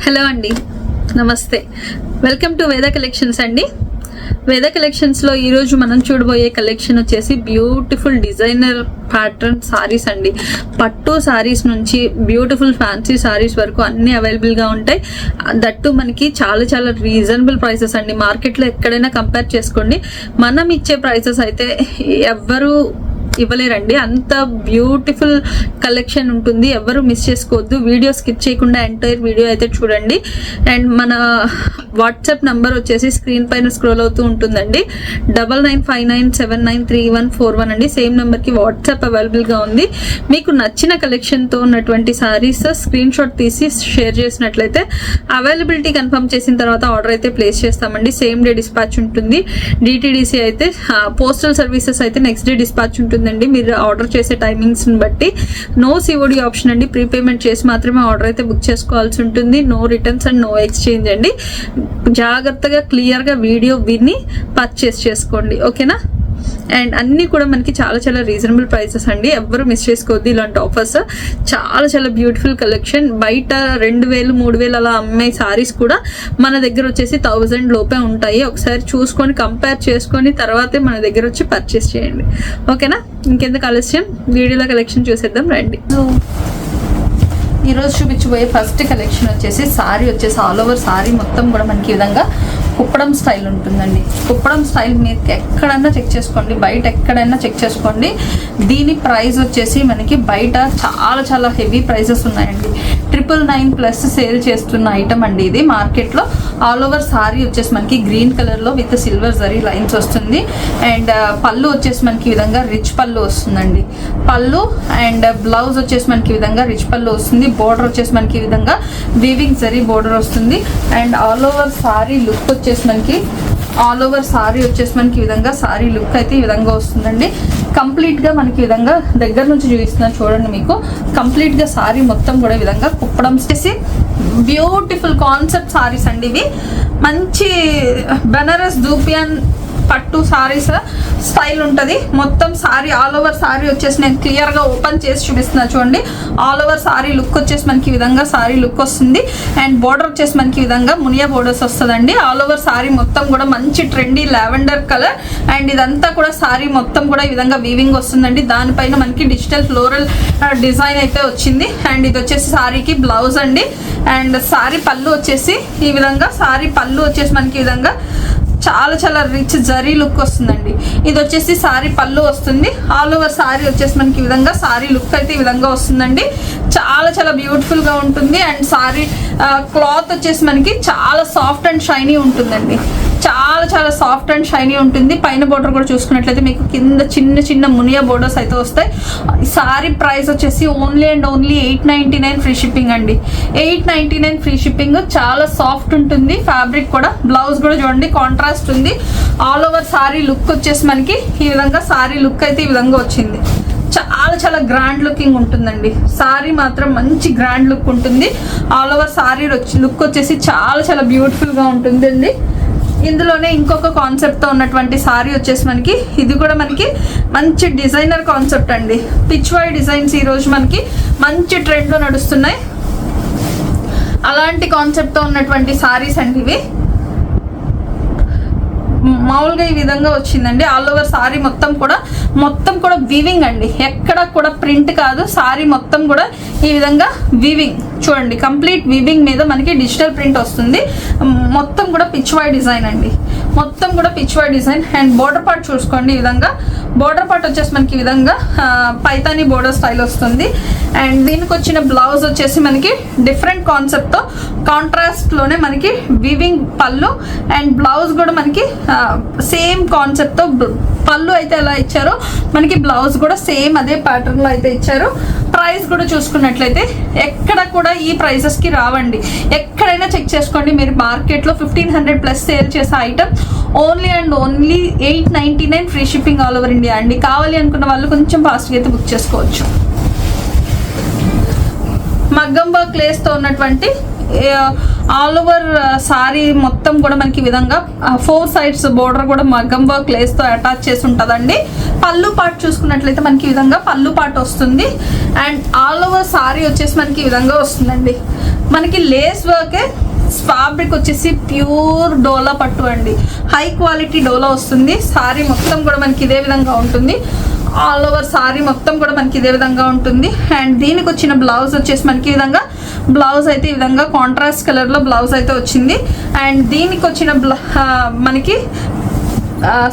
Hello అండి, నమస్తే. Welcome to వేద కలెక్షన్స్ అండి. వేద కలెక్షన్స్లో ఈరోజు మనం చూడబోయే కలెక్షన్ వచ్చేసి బ్యూటిఫుల్ డిజైనర్ ప్యాటర్న్ సారీస్ అండి. పట్టు సారీస్ నుంచి బ్యూటిఫుల్ ఫ్యాన్సీ సారీస్ వరకు అన్నీ అవైలబుల్గా ఉంటాయి. దట్టు మనకి చాలా చాలా రీజనబుల్ ప్రైసెస్ అండి. మార్కెట్లో ఎక్కడైనా కంపేర్ చేసుకోండి, మనం ఇచ్చే ప్రైసెస్ అయితే ఎవ్వరూ ఇవ్వలేరండి. అంత బ్యూటిఫుల్ కలెక్షన్ ఉంటుంది, ఎవరు మిస్ చేసుకోవద్దు. వీడియో స్కిప్ చేయకుండా ఎంటైర్ వీడియో అయితే చూడండి. అండ్ మన వాట్సాప్ నంబర్ వచ్చేసి స్క్రీన్ పైన స్క్రోల్ అవుతూ ఉంటుందండి. 9959793141 అండి. సేమ్ నెంబర్కి వాట్సాప్ అవైలబుల్గా ఉంది. మీకు నచ్చిన కలెక్షన్తో ఉన్నటువంటి సారీస్ స్క్రీన్ షాట్ తీసి షేర్ చేసినట్లయితే అవైలబిలిటీ కన్ఫర్మ్ చేసిన తర్వాత ఆర్డర్ అయితే ప్లేస్ చేస్తామండి. సేమ్ డే డిస్పాచ్ ఉంటుంది. డిటిడిసి అయితే పోస్టల్ సర్వీసెస్ అయితే నెక్స్ట్ డే డిస్పాచ్ ఉంటుంది. మీరు ఆర్డర్ చేసే టైమింగ్స్ బట్టి నో సిఓడి ఆప్షన్ అండి. ప్రీపేమెంట్ చేసి మాత్రమే ఆర్డర్ అయితే బుక్ చేసుకోవాల్సి ఉంటుంది. No returns and no exchange అండి. జాగ్రత్తగా క్లియర్గా వీడియో విని పర్చేస్ చేసుకోండి, ఓకేనా. అండ్ అన్నీ కూడా మనకి చాలా చాలా రీజనబుల్ ప్రైసెస్ అండి. ఎవ్వరు మిస్ చేసుకోవద్దు ఇలాంటి ఆఫర్స్. చాలా చాలా బ్యూటిఫుల్ కలెక్షన్. బయట 2000 3000 అలా అమ్మే సారీస్ కూడా మన దగ్గర వచ్చేసి 1000 లోపే ఉంటాయి. ఒకసారి చూసుకొని కంపేర్ చేసుకొని తర్వాతే మన దగ్గర వచ్చి పర్చేస్ చేయండి, ఓకేనా. ఇంకెందుకు కలెక్షన్, వీడియోలో కలెక్షన్ చూసేద్దాం రండి. ఈరోజు చూపించబోయే ఫస్ట్ కలెక్షన్ వచ్చేసి సారీ వచ్చేసి ఆల్ ఓవర్ సారీ మొత్తం కూడా మనకి ఈ విధంగా కుప్పడం స్టైల్ ఉంటుందండి. కుప్పడం స్టైల్ మీరు ఎక్కడైనా చెక్ చేసుకోండి, బయట ఎక్కడైనా చెక్ చేసుకోండి. దీని ప్రైస్ వచ్చేసి మనకి బయట చాలా చాలా హెవీ ప్రైజెస్ ఉన్నాయండి. 999+ సేల్ చేస్తున్న ఐటమ్ అండి ఇది మార్కెట్లో. ఆల్ ఓవర్ సారీ వచ్చేసి మనకి గ్రీన్ కలర్లో విత్ సిల్వర్ జరీ లైన్స్ వస్తుంది. అండ్ పళ్ళు వచ్చేసి మనకి ఈ విధంగా రిచ్ పళ్ళు వస్తుందండి. పళ్ళు అండ్ బ్లౌజ్ వచ్చేసి మనకి ఈ విధంగా రిచ్ పళ్ళు వస్తుంది. బోర్డర్ వచ్చేసి మనకి ఈ విధంగా వీవింగ్ జరీ బోర్డర్ వస్తుంది. And all over sari look వచ్చేసి మనకి ఈ విధంగా సారీ లుక్ అయితే ఈ విధంగా వస్తుందండి. కంప్లీట్గా మనకి ఈ విధంగా దగ్గర నుంచి చూపిస్తున్నా చూడండి. మీకు కంప్లీట్గా సారీ మొత్తం కూడా ఈ విధంగా కుప్పడం చేసి బ్యూటిఫుల్ కాన్సెప్ట్ సారీస్ అండి. ఇవి మంచి బెనారస్ దూపియాన్ పట్టు సారీస్ స్టైల్ ఉంటుంది. మొత్తం సారీ ఆల్ ఓవర్ సారీ వచ్చేసి నేను క్లియర్గా ఓపెన్ చేసి చూపిస్తున్నా చూడండి. ఆల్ ఓవర్ సారీ లుక్ వచ్చేసి మనకి ఈ విధంగా సారీ లుక్ వస్తుంది. అండ్ బోర్డర్ వచ్చేసి మనకి ఈ విధంగా మునియా బోర్డర్స్ వస్తుందండి. ఆల్ ఓవర్ సారీ మొత్తం కూడా మంచి ట్రెండీ లావెండర్ కలర్. అండ్ ఇదంతా కూడా సారీ మొత్తం కూడా ఈ విధంగా వీవింగ్ వస్తుందండి. దానిపైన మనకి డిజిటల్ ఫ్లోరల్ డిజైన్ అయితే వచ్చింది. అండ్ ఇది వచ్చేసి సారీకి బ్లౌజ్ అండి. అండ్ సారీ పళ్ళు వచ్చేసి ఈ విధంగా మనకి ఈ విధంగా చాలా చాలా రిచ్ జరీ లుక్ వస్తుందండి. ఇది వచ్చేసి సారీ పళ్ళు వస్తుంది. ఆల్ ఓవర్ సారీ వచ్చేసి మనకి ఈ విధంగా సారీ లుక్ అయితే ఈ విధంగా వస్తుందండి. చాలా చాలా బ్యూటిఫుల్గా ఉంటుంది. అండ్ సారీ క్లాత్ వచ్చేసి మనకి చాలా సాఫ్ట్ అండ్ షైనీ ఉంటుందండి. చాలా చాలా సాఫ్ట్ అండ్ షైనీ ఉంటుంది. పైన బోర్డర్ కూడా చూసుకున్నట్లయితే మీకు కింద చిన్న చిన్న మునియా బోర్డర్స్ అయితే వస్తాయి. సారీ ప్రైస్ వచ్చేసి only and only 899 free shipping అండి. 899 ఫ్రీ షిప్పింగ్. చాలా సాఫ్ట్ ఉంటుంది ఫ్యాబ్రిక్ కూడా. బ్లౌజ్ కూడా చూడండి కాంట్రాస్ట్ ఉంది. ఆల్ ఓవర్ సారీ లుక్ వచ్చేసి మనకి ఈ విధంగా సారీ లుక్ అయితే ఈ విధంగా వచ్చింది. చాలా చాలా గ్రాండ్ లుకింగ్ ఉంటుందండి. సారీ మాత్రం మంచి గ్రాండ్ లుక్ ఉంటుంది. ఆల్ ఓవర్ సారీ లుక్ వచ్చేసి చాలా చాలా బ్యూటిఫుల్గా ఉంటుందండి. ఇందులోనే ఇంకొక కాన్సెప్ట్తో ఉన్నటువంటి సారీ వచ్చేసి మనకి ఇది కూడా మనకి మంచి డిజైనర్ కాన్సెప్ట్ అండి. పిచ్ వై డిజైన్స్ ఈరోజు మనకి మంచి ట్రెండ్లో నడుస్తున్నాయి. అలాంటి కాన్సెప్ట్తో ఉన్నటువంటి సారీస్ అండి ఇవి. మామూలుగా ఈ విధంగా వచ్చిందండి. ఆల్ ఓవర్ సారీ మొత్తం కూడా వీవింగ్ అండి. ఎక్కడ కూడా ప్రింట్ కాదు. సారీ మొత్తం కూడా ఈ విధంగా వీవింగ్ చూడండి. కంప్లీట్ వీవింగ్ మీద మనకి డిజిటల్ ప్రింట్ వస్తుంది. మొత్తం కూడా పిచ్ వై డిజైన్ అండి. మొత్తం కూడా Pichwai design. And border part చూసుకోండి. ఈ విధంగా బోర్డర్ పార్ట్ వచ్చేసి మనకి ఈ విధంగా పైతానీ బోర్డర్ స్టైల్ వస్తుంది. అండ్ దీనికి వచ్చిన బ్లౌజ్ వచ్చేసి మనకి డిఫరెంట్ కాన్సెప్ట్తో కాంట్రాస్ట్లోనే మనకి వీవింగ్ పళ్ళు. అండ్ బ్లౌజ్ కూడా మనకి సేమ్ కాన్సెప్ట్తో పళ్ళు అయితే ఎలా ఇచ్చారో మనకి బ్లౌజ్ కూడా సేమ్ అదే ప్యాటర్న్లో అయితే ఇచ్చారు. ప్రైస్ కూడా చూసుకున్నట్లయితే ఎక్కడ కూడా ఈ ప్రైసెస్కి రావండి. ఎక్కడైనా చెక్ చేసుకోండి మీరు. మార్కెట్లో 1500+ సేల్ చేసే item only and only 899 free shipping all over India అండి. కావాలి అనుకున్న వాళ్ళు కొంచెం ఫాస్ట్గా అయితే బుక్ చేసుకోవచ్చు. మగ్గం వర్క్ లేస్తో ఉన్నటువంటి ఆల్ ఓవర్ సారీ మొత్తం కూడా మనకి ఈ విధంగా 4 sides బోర్డర్ కూడా మగ్గం వర్క్ లేస్తో అటాచ్ చేసి ఉంటుందండి. పళ్ళు పార్ట్ చూసుకున్నట్లయితే మనకి ఈ విధంగా పళ్ళు పార్ట్ వస్తుంది. అండ్ ఆల్ ఓవర్ సారీ వచ్చేసి మనకి ఈ విధంగా వస్తుందండి. మనకి లేస్ వర్కే, ఫ్యాబ్రిక్ వచ్చేసి ప్యూర్ డోలా పట్టు అండి, హై క్వాలిటీ డోలా వస్తుంది. సారీ మొత్తం కూడా మనకి ఇదే విధంగా ఉంటుంది. ఆల్ ఓవర్ సారీ మొత్తం కూడా మనకి ఇదే విధంగా ఉంటుంది. అండ్ దీనికి వచ్చిన బ్లౌజ్ వచ్చేసి మనకి ఈ విధంగా బ్లౌజ్ అయితే ఈ విధంగా కాంట్రాస్ట్ కలర్లో బ్లౌజ్ అయితే వచ్చింది. అండ్ దీనికి వచ్చిన మనకి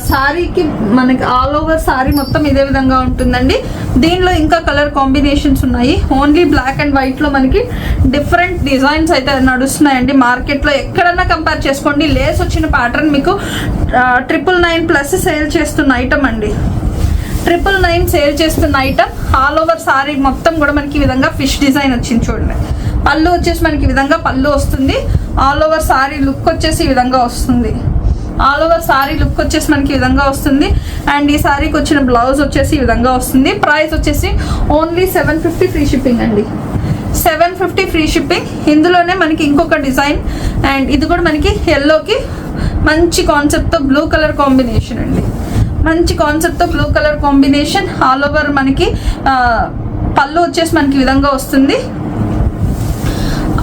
సారీకి మనకి ఆల్ ఓవర్ సారీ మొత్తం ఇదే విధంగా ఉంటుందండి. దీనిలో ఇంకా కలర్ కాంబినేషన్స్ ఉన్నాయి. ఓన్లీ బ్లాక్ అండ్ వైట్లో మనకి డిఫరెంట్ డిజైన్స్ అయితే నడుస్తున్నాయండి మార్కెట్లో. ఎక్కడన్నా కంపేర్ చేసుకోండి. లేస్ వచ్చిన ప్యాటర్న్ మీకు 999+ సేల్ చేస్తున్న ఐటమ్ అండి. 999 సేల్ చేస్తున్న ఐటమ్. ఆల్ ఓవర్ సారీ మొత్తం కూడా మనకి ఈ విధంగా ఫిష్ డిజైన్ వచ్చింది చూడండి. పళ్ళు వచ్చేసి మనకి ఈ విధంగా పళ్ళు వస్తుంది. ఆల్ ఓవర్ సారీ లుక్ వచ్చేసి ఈ విధంగా వస్తుంది. ఆల్ ఓవర్ సారీ లుక్ వచ్చేసి మనకి ఈ విధంగా వస్తుంది. అండ్ ఈ సారీకి వచ్చిన బ్లౌజ్ వచ్చేసి ఈ విధంగా వస్తుంది. ప్రైస్ వచ్చేసి ఓన్లీ 750 ఫ్రీ షిప్పింగ్ అండి. 750 ఫ్రీ షిప్పింగ్. ఇందులోనే మనకి ఇంకొక డిజైన్, అండ్ ఇది కూడా మనకి ఎల్లోకి మంచి కాన్సెప్ట్తో బ్లూ కలర్ కాంబినేషన్ అండి. మంచి కాన్సెప్ట్తో blue colour combination. All over మనకి పళ్ళు వచ్చేసి మనకి ఈ విధంగా వస్తుంది.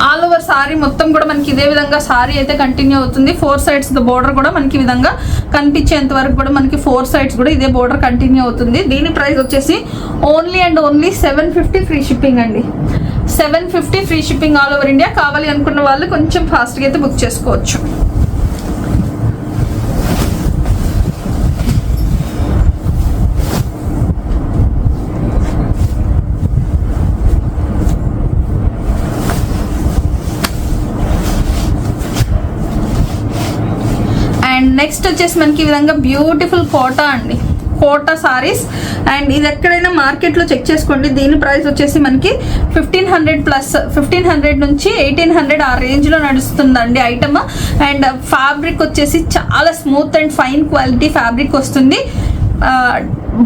ఆల్ ఓవర్ సారీ మొత్తం కూడా మనకి ఇదే విధంగా సారీ అయితే కంటిన్యూ అవుతుంది. 4 sides బోర్డర్ కూడా మనకి ఈ విధంగా కనిపించేంత వరకు కూడా మనకి 4 sides కూడా ఇదే బోర్డర్ కంటిన్యూ అవుతుంది. దీని ప్రైస్ వచ్చేసి only and only 750 free shipping అండి. 750 free shipping all over India. కావాలి అనుకున్న వాళ్ళు కొంచెం ఫాస్ట్గా అయితే బుక్ చేసుకోవచ్చు. అండ్ నెక్స్ట్ వచ్చేసి మనకి ఈ విధంగా బ్యూటిఫుల్ కోటా అండి, కోటా సారీస్. అండ్ ఇది ఎక్కడైనా మార్కెట్లో చెక్ చేసుకోండి. దీని ప్రైస్ వచ్చేసి మనకి 1500 నుంచి 1800 ఆ రేంజ్లో నడుస్తుందండి ఐటమ్. అండ్ ఫ్యాబ్రిక్ వచ్చేసి చాలా smooth and fine quality fabric వస్తుంది.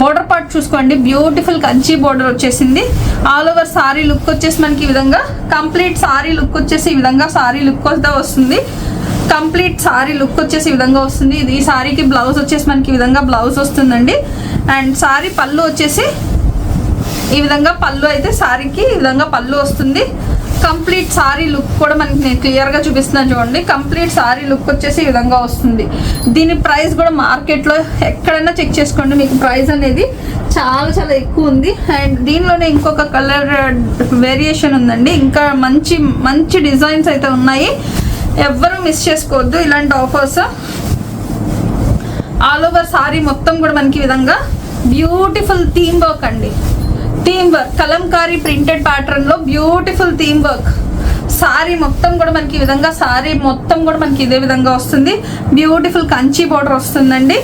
బోర్డర్ పార్ట్ చూసుకోండి, బ్యూటిఫుల్ కంచి బోర్డర్ వచ్చేసింది. ఆల్ ఓవర్ సారీ లుక్ వచ్చేసి మనకి ఈ విధంగా కంప్లీట్ సారీ లుక్ వచ్చేసి ఈ విధంగా సారీ లుక్ వస్తుంది. కంప్లీట్ సారీ లుక్ వచ్చేసి ఈ విధంగా వస్తుంది. ఇది ఈ సారీకి బ్లౌజ్ వచ్చేసి మనకి ఈ విధంగా బ్లౌజ్ వస్తుందండి. అండ్ సారీ పళ్ళు వచ్చేసి ఈ విధంగా పళ్ళు అయితే సారీకి ఈ విధంగా పళ్ళు వస్తుంది. కంప్లీట్ సారీ లుక్ కూడా మనకి నేను క్లియర్గా చూపిస్తున్నాను చూడండి. కంప్లీట్ సారీ లుక్ వచ్చేసి ఈ విధంగా వస్తుంది. దీని ప్రైస్ కూడా మార్కెట్లో ఎక్కడైనా చెక్ చేసుకోండి, మీకు ప్రైస్ అనేది చాలా చాలా ఎక్కువ ఉంది. అండ్ దీనిలోనే ఇంకొక కలర్ వేరియేషన్ ఉందండి. ఇంకా మంచి మంచి డిజైన్స్ అయితే ఉన్నాయి. ఎవ్వరూ మిస్ చేసుకోవద్దు ఇలాంటి ఆఫర్స్. ఆల్ ఓవర్ సారీ మొత్తం కూడా మనకి ఈ విధంగా బ్యూటిఫుల్ థీమ్ వర్క్ అండి. Theme work Kalamkari printed pattern లో బ్యూటిఫుల్ థీమ్ వర్క్. సారీ మొత్తం కూడా మనకి ఈ విధంగా సారీ మొత్తం కూడా మనకి ఇదే విధంగా వస్తుంది. బ్యూటిఫుల్ కంచి బోర్డర్ వస్తుందండి.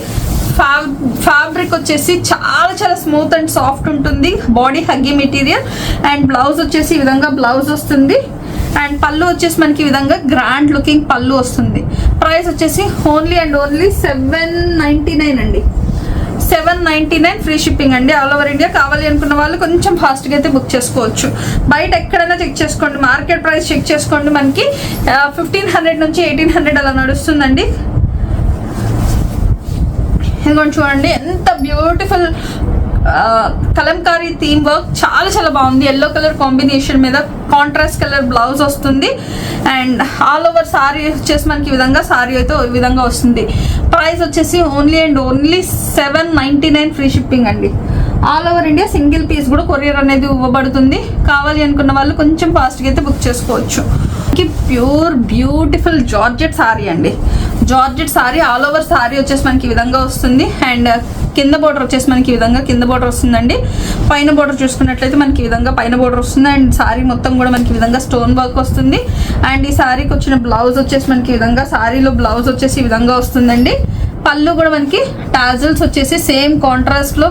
ఫ్యాబ్రిక్ వచ్చేసి చాలా చాలా స్మూత్ అండ్ సాఫ్ట్ ఉంటుంది. Body huggy material. And blouse వచ్చేసి ఈ విధంగా బ్లౌజ్ వస్తుంది. అండ్ పళ్ళు వచ్చేసి మనకి ఈ విధంగా గ్రాండ్ లుకింగ్ పళ్ళు వస్తుంది. ప్రైస్ వచ్చేసి ఓన్లీ అండ్ ఓన్లీ 799 అండి. 799 ఫ్రీ షిప్పింగ్ అండి ఆల్ ఓవర్ ఇండియా. కావాలి అనుకున్న వాళ్ళు కొంచెం ఫాస్ట్గా అయితే బుక్ చేసుకోవచ్చు. బయట ఎక్కడైనా చెక్ చేసుకోండి, మార్కెట్ ప్రైస్ చెక్ చేసుకోండి. మనకి 1500 నుంచి 1800 అలా నడుస్తుందండి. ఇదిగోండి చూడండి ఎంత బ్యూటిఫుల్ కలంకారీ థీమ్ వర్క్, చాలా చాలా బాగుంది. ఎల్లో కలర్ కాంబినేషన్ మీద కాంట్రాస్ట్ కలర్ బ్లౌజ్ వస్తుంది. అండ్ ఆల్ ఓవర్ సారీ వచ్చేసి మనకి ఈ విధంగా సారీ అయితే ఈ విధంగా వస్తుంది. ప్రైస్ వచ్చేసి only and only 799 free shipping అండి. All over India. Single piece కూడా కొరియర్ అనేది ఇవ్వబడుతుంది. కావాలి అనుకున్న వాళ్ళు కొంచెం ఫాస్ట్గా అయితే బుక్ చేసుకోవచ్చు. ప్యూర్ బ్యూటిఫుల్ జార్జెట్ సారీ అండి. Georgette sari all over sari వచ్చేసి మనకి ఈ విధంగా వస్తుంది. అండ్ కింద బోర్డర్ వచ్చేసి మనకి ఈ విధంగా కింద బోర్డర్ వస్తుందండి. పైన బోర్డర్ చూసుకున్నట్లయితే మనకి ఈ విధంగా పైన బోర్డర్ వస్తుంది. అండ్ సారీ మొత్తం కూడా మనకి ఈ విధంగా స్టోన్ వర్క్ వస్తుంది. అండ్ ఈ సారీకి వచ్చిన బ్లౌజ్ వచ్చేసి మనకి ఈ విధంగా సారీలో బ్లౌజ్ వచ్చేసి ఈ విధంగా వస్తుందండి. పళ్ళు కూడా మనకి టాజల్స్ వచ్చేసి సేమ్ కాంట్రాస్ట్ లో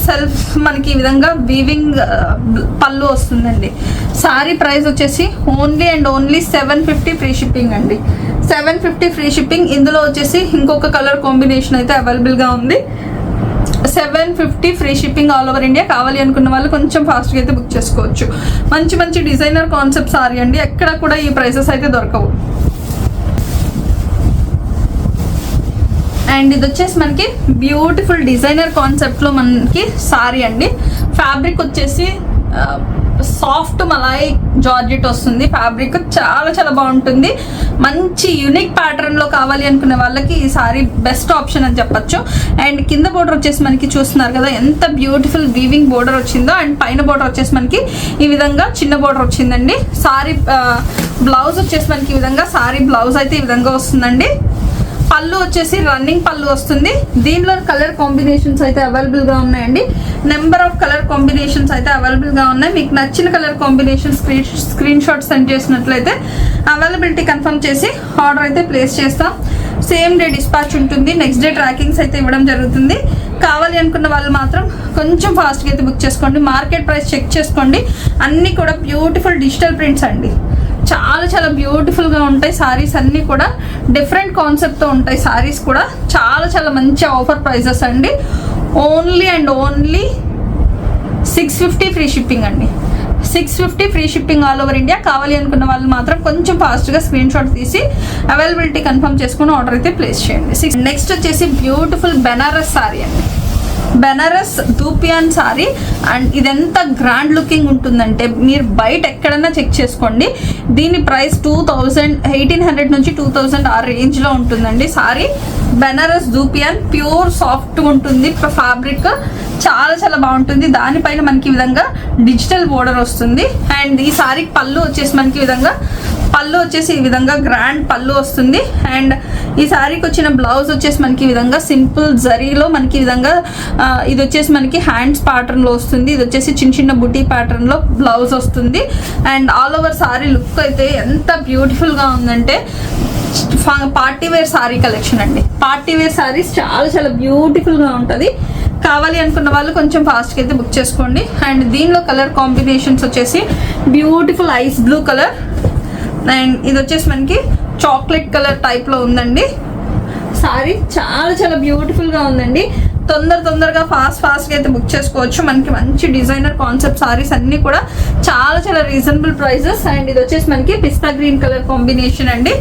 సెల్ఫ్ మనకి ఈ విధంగా వీవింగ్ పళ్ళు వస్తుందండి. సారీ ప్రైస్ వచ్చేసి only and only 750 free shipping అండి. 750 ఫ్రీ షిప్పింగ్. ఇందులో వచ్చేసి ఇంకొక కలర్ కాంబినేషన్ అయితే అవైలబుల్ గా ఉంది. 750 free shipping all over India. కావాలి అనుకున్న వాళ్ళు కొంచెం ఫాస్ట్గా అయితే బుక్ చేసుకోవచ్చు. మంచి మంచి డిజైనర్ కాన్సెప్ట్ సారీ అండి, ఎక్కడ కూడా ఈ ప్రైసెస్ అయితే దొరకవు. అండ్ ఇది వచ్చేసి మనకి బ్యూటిఫుల్ డిజైనర్ కాన్సెప్ట్లో మనకి సారీ అండి. ఫ్యాబ్రిక్ వచ్చేసి సాఫ్ట్ మలాయ్ జార్జెట్ వస్తుంది. ఫ్యాబ్రిక్ చాలా చాలా బాగుంటుంది. మంచి యూనిక్ ప్యాటర్న్లో కావాలి అనుకునే వాళ్ళకి ఈ సారీ బెస్ట్ ఆప్షన్ అని చెప్పచ్చు. అండ్ కింద బోర్డర్ వచ్చేసి మనకి చూస్తున్నారు కదా ఎంత బ్యూటిఫుల్ వీవింగ్ బోర్డర్ వచ్చిందో. అండ్ పైన బోర్డర్ వచ్చేసి మనకి ఈ విధంగా చిన్న బోర్డర్ వచ్చిందండి. సారీ బ్లౌజ్ వచ్చేసి మనకి ఈ విధంగా సారీ బ్లౌజ్ అయితే ఈ విధంగా వస్తుందండి. పళ్ళు వచ్చేసి రన్నింగ్ పళ్ళు వస్తుంది. దీనిలో కలర్ కాంబినేషన్స్ అయితే అవైలబుల్గా ఉన్నాయండి. నెంబర్ ఆఫ్ కలర్ కాంబినేషన్స్ అయితే అవైలబుల్గా ఉన్నాయి. మీకు నచ్చిన colour combination screen shot send చేసినట్లయితే అవైలబిలిటీ కన్ఫర్మ్ చేసి ఆర్డర్ అయితే ప్లేస్ చేస్తాం. సేమ్ డే డిస్పాచ్ ఉంటుంది. నెక్స్ట్ డే ట్రాకింగ్స్ అయితే ఇవ్వడం జరుగుతుంది. కావాలి అనుకున్న వాళ్ళు మాత్రం కొంచెం ఫాస్ట్గా అయితే బుక్ చేసుకోండి. మార్కెట్ ప్రైస్ చెక్ చేసుకోండి. అన్నీ కూడా బ్యూటిఫుల్ డిజిటల్ ప్రింట్స్ అండి. చాలా చాలా బ్యూటిఫుల్గా ఉంటాయి సారీస్ అన్నీ కూడా. డిఫరెంట్ కాన్సెప్ట్తో ఉంటాయి సారీస్ కూడా. చాలా చాలా మంచి ఆఫర్ ప్రైజెస్ అండి. Only and only 650 free shipping అండి. 650 free shipping all over India. కావాలి అనుకున్న వాళ్ళు మాత్రం కొంచెం ఫాస్ట్గా స్క్రీన్ షాట్ తీసి అవైలబిలిటీ కన్ఫర్మ్ చేసుకుని ఆర్డర్ అయితే ప్లేస్ చేయండి. నెక్స్ట్ వచ్చేసి బ్యూటిఫుల్ బెనారస్ సారీ అండి. బెనారస్ దూపియాన్ సారీ. అండ్ ఇదెంత గ్రాండ్ లుకింగ్ ఉంటుందంటే మీరు బయట ఎక్కడన్నా చెక్ చేసుకోండి. దీని ప్రైస్ 1800 నుంచి 2000 ఆ రేంజ్లో ఉంటుందండి. Sari Banaras dupion pure soft ఉంటుంది. ఫ్యాబ్రిక్ చాలా చాలా బాగుంటుంది. దానిపైన మనకి ఈ విధంగా డిజిటల్ బోర్డర్ వస్తుంది. అండ్ ఈ సారీకి పళ్ళు వచ్చేసి మనకి ఈ విధంగా గ్రాండ్ పళ్ళు వస్తుంది. అండ్ ఈ సారీకి వచ్చిన బ్లౌజ్ వచ్చేసి మనకి ఈ విధంగా సింపుల్ జరీలో మనకి ఈ విధంగా ఇది వచ్చేసి మనకి హ్యాండ్స్ ప్యాటర్న్లో వస్తుంది. ఇది వచ్చేసి చిన్న చిన్న బుటీ ప్యాటర్న్లో బ్లౌజ్ వస్తుంది. And all over sari look అయితే ఎంత బ్యూటిఫుల్గా ఉందంటే పార్టీ వేర్ సారీ కలెక్షన్ అండి. పార్టీ వేర్ సారీస్ చాలా చాలా బ్యూటిఫుల్గా ఉంటుంది. కావాలి అనుకున్న వాళ్ళు కొంచెం ఫాస్ట్గా అయితే బుక్ చేసుకోండి. అండ్ దీనిలో కలర్ కాంబినేషన్స్ వచ్చేసి beautiful eyes blue colour. And ఇది వచ్చేసి మనకి చాక్లెట్ కలర్ టైప్లో ఉందండి. సారీ చాలా చాలా బ్యూటిఫుల్గా ఉందండి. తొందరగా ఫాస్ట్గా అయితే బుక్ చేసుకోవచ్చు. మనకి మంచి డిజైనర్ కాన్సెప్ట్ సారీస్ అన్నీ కూడా చాలా చాలా రీజనబుల్ ప్రైజెస్. అండ్ ఇది వచ్చేసి మనకి పిస్తా గ్రీన్ కలర్ కాంబినేషన్ అండి.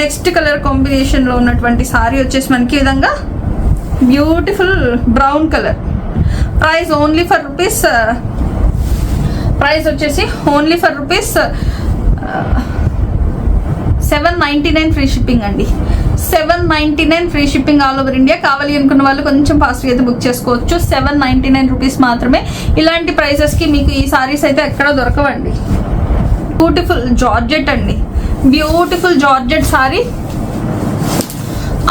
నెక్స్ట్ కలర్ కాంబినేషన్లో ఉన్నటువంటి సారీ వచ్చేసి మనకి ఈ విధంగా beautiful brown colour. Price only for rupees $799 free shipping అండి. 799 free shipping all over India. కావాలి అనుకున్న వాళ్ళు కొంచెం ఫాస్ట్గా అయితే బుక్ చేసుకోవచ్చు. 799 రూపీస్ మాత్రమే. ఇలాంటి ప్రైసెస్కి మీకు ఈ సారీస్ అయితే ఎక్కడ దొరకవండి. బ్యూటిఫుల్ జార్జెట్ అండి. Beautiful georgette sari.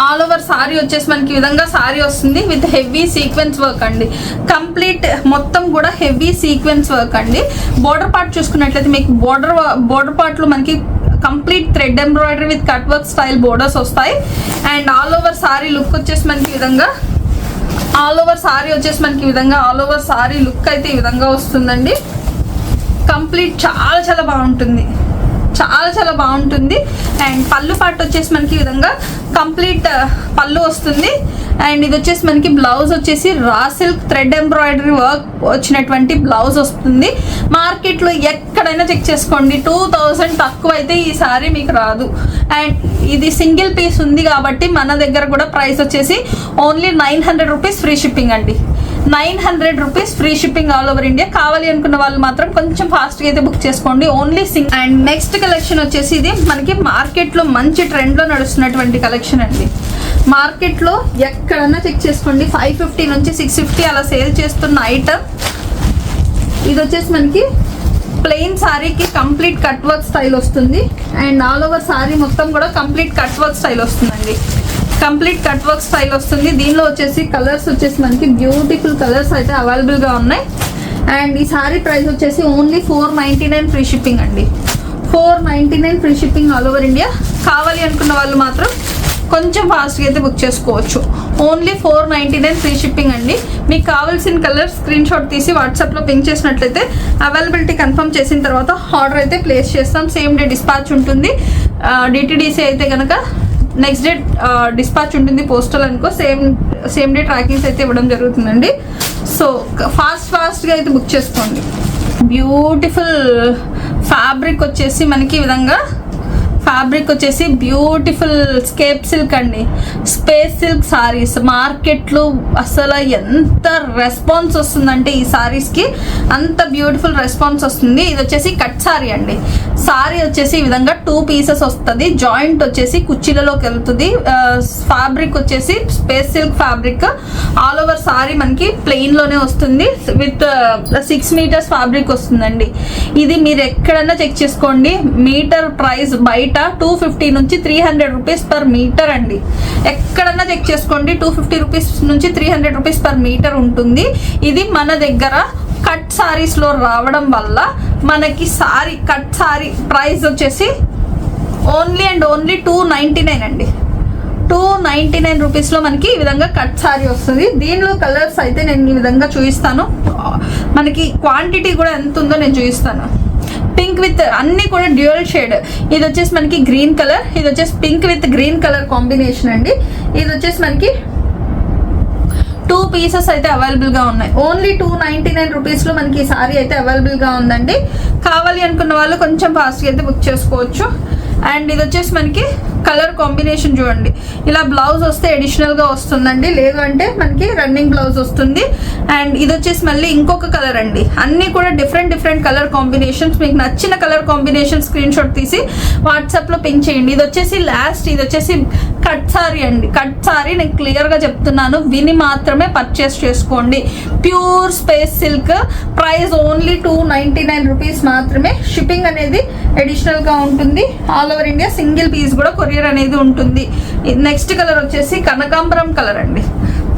All over sari వచ్చేసి మనకి ఈ విధంగా సారీ వస్తుంది విత్ హెవీ సీక్వెన్స్ వర్క్ అండి. కంప్లీట్ మొత్తం కూడా హెవీ సీక్వెన్స్ వర్క్ అండి. బోర్డర్ పార్ట్ చూసుకున్నట్లయితే మీకు బోర్డర్ పార్ట్లో మనకి complete thread embroidery with cut work style borders వస్తాయి. And all over sari look వచ్చేసి మనకి ఈ విధంగా ఆల్ ఓవర్ సారీ లుక్ అయితే ఈ విధంగా వస్తుందండి. కంప్లీట్ చాలా చాలా బాగుంటుంది. అండ్ పళ్ళు పార్ట్ వచ్చేసి మనకి ఈ విధంగా కంప్లీట్ పళ్ళు వస్తుంది. అండ్ ఇది వచ్చేసి మనకి బ్లౌజ్ వచ్చేసి raw silk thread embroidery work వచ్చినటువంటి బ్లౌజ్ వస్తుంది. మార్కెట్లో ఎక్కడైనా చెక్ చేసుకోండి 2000 తక్కువ అయితే ఈ సారీ మీకు రాదు. అండ్ ఇది సింగిల్ పీస్ ఉంది కాబట్టి మన దగ్గర కూడా ప్రైస్ వచ్చేసి ఓన్లీ 900 రూపీస్ ఫ్రీ షిప్పింగ్ అండి. 900 rupees free shipping all over India. కావాలి అనుకున్న వాళ్ళు మాత్రం కొంచెం ఫాస్ట్గా అయితే బుక్ చేసుకోండి. ఓన్లీ అండ్ నెక్స్ట్ కలెక్షన్ వచ్చేసి ఇది మనకి మార్కెట్లో మంచి ట్రెండ్లో నడుస్తున్నటువంటి కలెక్షన్ అండి. మార్కెట్లో ఎక్కడన్నా చెక్ చేసుకోండి 550 నుంచి 650 అలా సేల్ చేస్తున్న ఐటమ్. ఇది వచ్చేసి మనకి ప్లెయిన్ సారీకి కంప్లీట్ కట్ వర్క్ స్టైల్ వస్తుంది. అండ్ ఆల్ ఓవర్ సారీ మొత్తం కూడా కంప్లీట్ కట్ వర్క్ స్టైల్ వస్తుందండి. దీనిలో వచ్చేసి కలర్స్ వచ్చేసి మనకి బ్యూటిఫుల్ కలర్స్ అయితే అవైలబుల్గా ఉన్నాయి. అండ్ ఈ సారీ ప్రైస్ వచ్చేసి ఓన్లీ 499 ఫ్రీ షిప్పింగ్ అండి. 499 free shipping all over India. కావాలి అనుకున్న వాళ్ళు మాత్రం కొంచెం ఫాస్ట్గా అయితే బుక్ చేసుకోవచ్చు. ఓన్లీ 499 ఫ్రీ షిప్పింగ్ అండి. మీకు కావాల్సిన కలర్ స్క్రీన్ షాట్ తీసి వాట్సాప్లో పింక్ చేసినట్లయితే అవైలబిలిటీ కన్ఫర్మ్ చేసిన తర్వాత ఆర్డర్ అయితే ప్లేస్ చేస్తాం. సేమ్ డే డిస్పాచ్ ఉంటుంది. డిటిడిసి అయితే కనుక నెక్స్ట్ డే డిస్పాచ్ ఉంటుంది పోస్టల్ అనుకో, సేమ్ డే ట్రాకింగ్స్ అయితే ఇవ్వడం జరుగుతుందండి. సో ఫాస్ట్గా అయితే బుక్ చేసుకోండి. బ్యూటిఫుల్ ఫ్యాబ్రిక్ వచ్చేసి మనకి ఈ విధంగా బ్యూటిఫుల్ స్కేప్ సిల్క్ అండి, స్పేస్ సిల్క్ సారీస్. మార్కెట్లో అసలు ఎంత రెస్పాన్స్ వస్తుందంటే ఈ సారీస్కి అంత బ్యూటిఫుల్ రెస్పాన్స్ వస్తుంది. ఇది వచ్చేసి కట్ సారీ అండి. సారీ వచ్చేసి ఈ విధంగా 2 పీసెస్ వస్తుంది. జాయింట్ వచ్చేసి కుర్చీలలోకి వెళ్తుంది. ఫ్యాబ్రిక్ వచ్చేసి space silk fabric. All over sorry మనకి ప్లెయిన్ లోనే వస్తుంది విత్ 6 మీటర్స్ ఫ్యాబ్రిక్ వస్తుందండి. ఇది మీరు ఎక్కడన్నా చెక్ చేసుకోండి. మీటర్ ప్రైస్ బయట 250 నుంచి 300 రూపీస్ పర్ మీటర్ అండి. ఎక్కడన్నా చెక్ చేసుకోండి, 250 రూపీస్ నుంచి 300 రూపీస్ పర్ మీటర్ ఉంటుంది. ఇది మన దగ్గర కట్ సారీస్ లో రావడం వల్ల మనకి కట్ సారీ ప్రైస్ వచ్చేసి ఓన్లీ అండ్ ఓన్లీ 299 అండి. 299 రూపీస్లో మనకి ఈ విధంగా కట్ సారీ వస్తుంది. దీనిలో కలర్స్ అయితే నేను ఈ విధంగా చూపిస్తాను. మనకి క్వాంటిటీ కూడా ఎంత ఉందో నేను చూపిస్తాను. పింక్ విత్ అన్ని కూడా డ్యూయల్ షేడ్. ఇది వచ్చేసి మనకి గ్రీన్ కలర్, ఇది వచ్చేసి pink with green colour combination అండి. ఇది వచ్చేసి మనకి 2 పీసెస్ అయితే అవైలబుల్ గా ఉన్నాయి. ఓన్లీ 299 రూపీస్ లో మనకి ఈ సారీ అయితే అవైలబుల్ గా ఉందండి. కావాలి అనుకున్న వాళ్ళు కొంచెం ఫాస్ట్గా అయితే బుక్ చేసుకోవచ్చు. అండ్ ఇది వచ్చేసి మనకి కలర్ కాంబినేషన్ చూడండి, ఇలా బ్లౌజ్ వస్తే అడిషనల్ గా వస్తుందండి, లేదు అంటే మనకి రన్నింగ్ బ్లౌజ్ వస్తుంది. అండ్ ఇది వచ్చేసి మళ్ళీ ఇంకొక కలర్ అండి. అన్ని కూడా డిఫరెంట్ కలర్ కాంబినేషన్స్. మీకు నచ్చిన colour combination screen shot WhatsApp వాట్సాప్ లో పింక్ చేయండి. ఇది వచ్చేసి లాస్ట్, ఇది వచ్చేసి కట్ సారీ అండి. కట్ సారీ నేను క్లియర్ గా చెప్తున్నాను, విని మాత్రమే పర్చేస్ చేసుకోండి. Pure space silk, price only 299 rupees మాత్రమే. షిప్పింగ్ అనేది అడిషనల్ గా ఉంటుంది. All over India single piece కూడా కొరియర్ అనేది ఉంటుంది. నెక్స్ట్ కలర్ వచ్చేసి కనకాంబరం కలర్ అండి.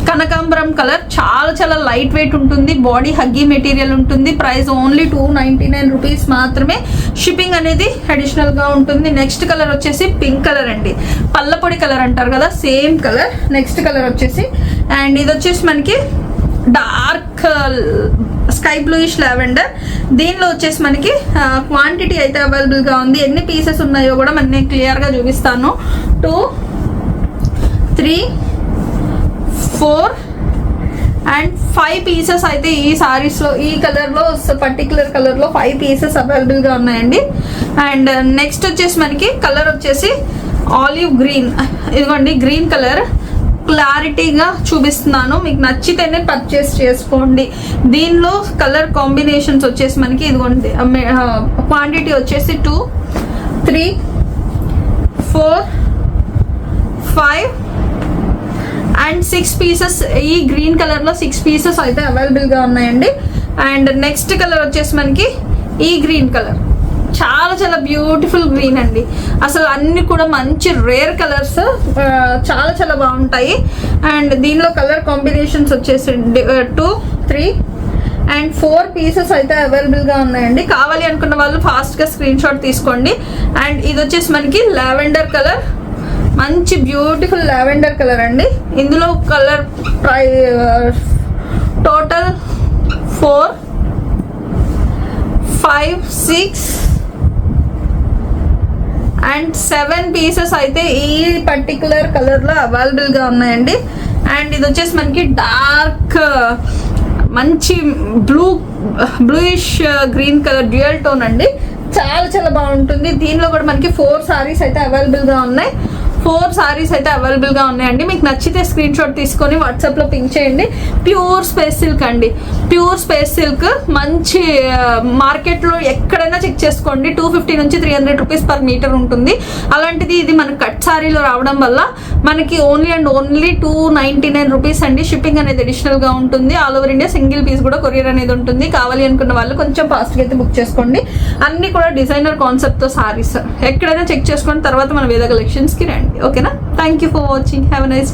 కనకాంబరం కలర్ చాలా లైట్ వెయిట్ ఉంటుంది, బాడీ హగ్గీ మెటీరియల్ ఉంటుంది. ప్రైస్ ఓన్లీ 299 రూపీస్ మాత్రమే. షిప్పింగ్ అనేది అడిషనల్ గా ఉంటుంది. నెక్స్ట్ కలర్ వచ్చేసి పింక్ కలర్ అండి, పల్లపొడి కలర్ అంటారు కదా, సేమ్ కలర్. నెక్స్ట్ కలర్ వచ్చేసి, అండ్ ఇది వచ్చేసి మనకి డార్క్ స్కై బ్లూయిష్ లావెండర్. దీనిలో వచ్చేసి మనకి క్వాంటిటీ అయితే అవైలబుల్ గా ఉంది. ఎన్ని పీసెస్ ఉన్నాయో కూడా నేను క్లియర్ గా చూపిస్తాను. 2, 3, 4 అండ్ 5 పీసెస్ అయితే ఈ సారీస్ లో, ఈ కలర్ లో, పర్టికులర్ కలర్ లో 5 పీసెస్ అవైలబుల్ గా ఉన్నాయండి. అండ్ నెక్స్ట్ వచ్చేసి మనకి కలర్ వచ్చేసి ఆలివ్ గ్రీన్. ఇదిగోండి గ్రీన్ కలర్, క్లారిటీగా చూపిస్తున్నాను, మీకు నచ్చితేనే పర్చేస్ చేసుకోండి. దీనిలో కలర్ కాంబినేషన్స్ వచ్చేసి మనకి ఇదిగోండి, క్వాంటిటీ వచ్చేసి 2, 3, 4, 5 అండ్ 6 పీసెస్. ఈ గ్రీన్ కలర్ లో 6 పీసెస్ అయితే అవైలబుల్ గా ఉన్నాయండి. అండ్ నెక్స్ట్ కలర్ వచ్చేసి మనకి ఈ గ్రీన్ కలర్, చాలా బ్యూటిఫుల్ గ్రీన్ అండి. అసలు అన్ని కూడా మంచి రేర్ కలర్స్, చాలా బాగుంటాయి. అండ్ దీనిలో కలర్ కాంబినేషన్స్ వచ్చేసి 2, 3 అండ్ 4 పీసెస్ అయితే అవైలబుల్ గా ఉన్నాయండి. కావాలి అనుకున్న వాళ్ళు ఫాస్ట్ గా స్క్రీన్ షాట్ తీసుకోండి. అండ్ ఇది వచ్చేసి మనకి లావెండర్ కలర్, మంచి బ్యూటిఫుల్ లావెండర్ కలర్ అండి. ఇందులో కలర్ టోటల్ 4, 5, 6 అండ్ 7 పీసెస్ అయితే ఈ పర్టికులర్ కలర్ లో అవైలబుల్ గా ఉన్నాయండి. అండ్ ఇది వచ్చేసి మనకి డార్క్ మంచి bluish green colour dual tone అండి. చాలా బాగుంటుంది. దీనిలో కూడా మనకి 4 సారీస్ అయితే అవైలబుల్ గా ఉన్నాయి. 4 సారీస్ అయితే అవైలబుల్ గా ఉన్నాయండి. మీకు నచ్చితే స్క్రీన్ షాట్ తీసుకొని వాట్సాప్ లో పింక్ చేయండి. ప్యూర్ స్పేస్ సిల్క్ అండి, ప్యూర్ స్పేస్ సిల్క్. మంచి మార్కెట్ లో ఎక్కడైనా చెక్ చేసుకోండి, 250 నుంచి 300 రూపీస్ పర్ మీటర్ ఉంటుంది. అలాంటిది ఇది మనకి కట్ సారీలో రావడం వల్ల మనకి ఓన్లీ అండ్ ఓన్లీ 299 రూపీస్ అండి. షిప్పింగ్ అనేది అడిషనల్ గా ఉంటుంది. All over India single piece కూడా కొరియర్ అనేది ఉంటుంది. కావాలి అనుకున్న వాళ్ళు కొంచెం ఫాస్ట్ గా అయితే బుక్ చేసుకోండి. అన్ని కూడా డిజైనర్ కాన్సెప్ట్ తో సారీస్. ఎక్కడైనా చెక్ చేసుకున్న తర్వాత మన వేద కలెక్షన్స్ కి రండి. ఓకేనా? Thank you for watching. Have a nice day.